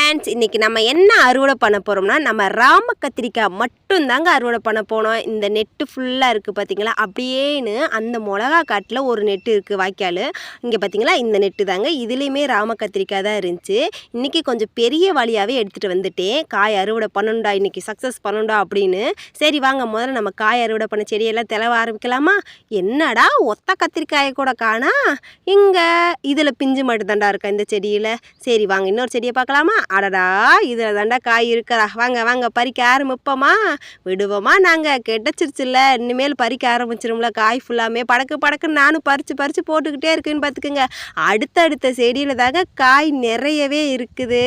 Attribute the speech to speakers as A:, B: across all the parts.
A: Friends, இன்றைக்கி நம்ம என்ன அறுவடை பண்ண போகிறோம்னா, நம்ம ராம கத்திரிக்காய் மட்டும்தாங்க அறுவடை பண்ண போனோம். இந்த நெட்டு ஃபுல்லாக இருக்குது பார்த்தீங்களா, அப்படியேன்னு அந்த மிளகா காட்டில் ஒரு நெட்டு இருக்குது வாய்க்கால். இங்கே பார்த்தீங்களா, இந்த நெட்டு தாங்க. இதுலேயுமே ராம கத்திரிக்காய் தான் இருந்துச்சு. இன்றைக்கி கொஞ்சம் பெரிய வழியாகவே எடுத்துகிட்டு வந்துட்டேன். காய் அறுவடை பண்ணணுண்டா, இன்றைக்கி சக்ஸஸ் பண்ணணுண்டா அப்படின்னு. சரி வாங்க, முதல்ல நம்ம காய் அறுவடை பண்ண செடியெல்லாம் தெளவ ஆரம்பிக்கலாமா? என்னடா ஒத்த கத்திரிக்காயை கூட காணா, இங்கே இதில் பிஞ்சு மட்டும் தாண்டா இருக்கா இந்த செடியில். சரி வாங்க, இன்னொரு செடியை பார்க்கலாமா? அடடா, இதில் தாண்டா காய் இருக்கிறா. வாங்க வாங்க, பறிக்க ஆரம்பிப்போமா? விடுவோமா? நாங்கள் கிடச்சிருச்சுல்ல, இனிமேல் பறிக்க ஆரம்பிச்சிரும்ல காய் ஃபுல்லாமே. படக்குன்னு நானும் பறித்து போட்டுக்கிட்டே இருக்குன்னு பார்த்துக்குங்க. அடுத்தடுத்த செடியில் தாங்க காய் நிறையவே இருக்குது.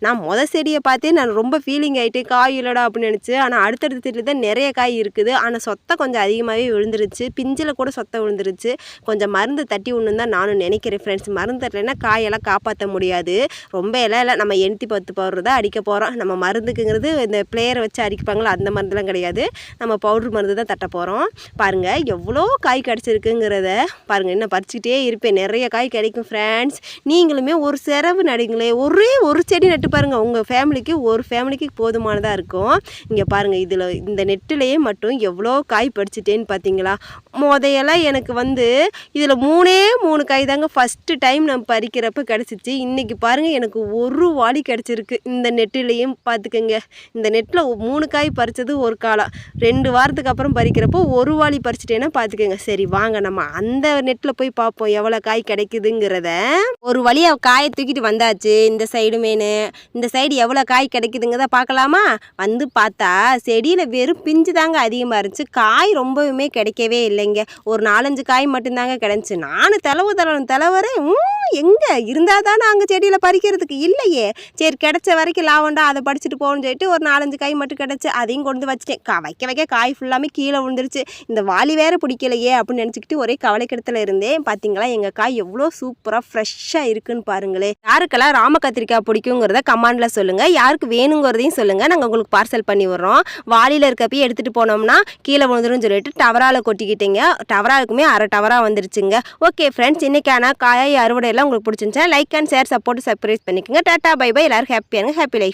A: நான் செடியை பார்த்தே நான் ரொம்ப ஃபீலிங் ஆகிட்டு, காய் இல்லைடா அப்படின்னு நினச்சி. ஆனால் அடுத்தடுத்த செடியில் தான் நிறைய காய் இருக்குது. ஆனால் சொத்தை கொஞ்சம் அதிகமாகவே விழுந்துருச்சு. பிஞ்சில் கூட சொத்தை விழுந்துருச்சு. கொஞ்சம் மருந்து தட்டி ஒன்று தான் நானும் நினைக்கிறேன் ஃப்ரெண்ட்ஸ். மருந்து தட்டலைன்னா காயெல்லாம் காப்பாற்ற முடியாது. ரொம்ப எல்லாம் இல்லை, நம்ம 810 பவுடர் தான் அடிக்க போகிறோம். நம்ம மருந்துக்குங்கிறது இந்த பிளேயரை வச்சு அடிப்பாங்களோ அந்த மருந்துலாம் கிடையாது. நம்ம பவுட்ரு மருந்து தான் தட்ட போகிறோம். பாருங்கள் எவ்வளோ காய் கிடச்சிருக்குங்கிறத பாருங்கள். இன்னும் பறிச்சுக்கிட்டே இருப்பேன். நிறைய காய் கிடைக்கும் ஃப்ரெண்ட்ஸ். நீங்களுமே ஒரு செரவு நடுங்களே, ஒரே ஒரு செடி நட்டு பாருங்கள். உங்கள் ஃபேமிலிக்கு போதுமானதாக இருக்கும். இங்கே பாருங்கள், இதில் இந்த நெட்டுலேயே மட்டும் எவ்வளோ காய் பறிச்சிட்டேன்னு பார்த்தீங்களா? முதையெல்லாம் எனக்கு இதில் 3 காய் தாங்க ஃபஸ்ட்டு டைம் நான் பறிக்கிறப்ப கிடச்சிச்சு. இன்றைக்கி பாருங்கள், எனக்கு ஒரு வாளி கிடச்சிருக்கு இந்த நெட்டுலேயும். பார்த்துக்கங்க, இந்த நெட்டில் 3 காய் பறித்தது ஒரு காலம். 2 வாரத்துக்கு அப்புறம் பறிக்கிறப்போ ஒரு வாளி பறிச்சிட்டேன்னா பார்த்துக்கங்க. சரி வாங்க, நம்ம அந்த நெட்டில் போய் பார்ப்போம் எவ்வளோ காய் கிடைக்குதுங்கிறத. ஒரு வழியாக காயை தூக்கிட்டு வந்தாச்சு. இந்த சைடு இந்த சைடு எவ்வளோ காய் கிடைக்குதுங்கிறத பார்க்கலாமா? பார்த்தா செடியில் வெறும் பிஞ்சு தாங்க அதிகமாக இருந்துச்சு. காய் ரொம்பவுமே கிடைக்கவே இல்லைங்க. ஒரு 4-5 காய் மட்டும்தாங்க கிடந்துச்சு. நானும் தலைவரேன் எங்கே இருந்தால் தானே அங்கே செடியில் பறிக்கிறதுக்கு இல்லையே. சரி, கிடைச்ச வரைக்கும் லாவண்டா, அதை படிச்சுட்டு போகணும்னு சொல்லிட்டு ஒரு 4-5 காய் மட்டும் கிடச்சி. அதையும் கொண்டு வச்சுட்டேன். வைக்க காய் ஃபுல்லாமே கீழே விழுந்துருச்சு. இந்த வாளி வேறு பிடிக்கலையே அப்படின்னு நினச்சிக்கிட்டு ஒரே கவலைக்கிடத்தில் இருந்தேன். பார்த்தீங்களா, எங்கள் காய் எவ்வளோ சூப்பராக ஃப்ரெஷ்ஷாக இருக்குன்னு பாருங்களேன். யாருக்கெல்லாம் ராம கத்திரிக்காய் பிடிக்குங்கிறத கமெண்டில் சொல்லுங்கள். யாருக்கு வேணுங்கிறதையும் சொல்லுங்கள். நாங்கள் உங்களுக்கு பார்சல் பண்ணி விட்றோம். வாளியில் இருக்கப்பயே எடுத்துகிட்டு போனோம்னா கீழே விழுந்துருன்னு சொல்லிட்டு டவரால் கொட்டிக்கிட்டீங்க. டவராவுக்குமே அரை டவராக வந்துருச்சுங்க. ஓகே ஃப்ரெண்ட்ஸ், இன்றைக்கான காய் அறுவடை எல்லாம் உங்களுக்கு பிடிச்சிருந்துச்சா like and share, support, subscribe பண்ணிக்கோங்க. Tata bye bye. எல்லாரும் ஹாப்பி லைஃப்.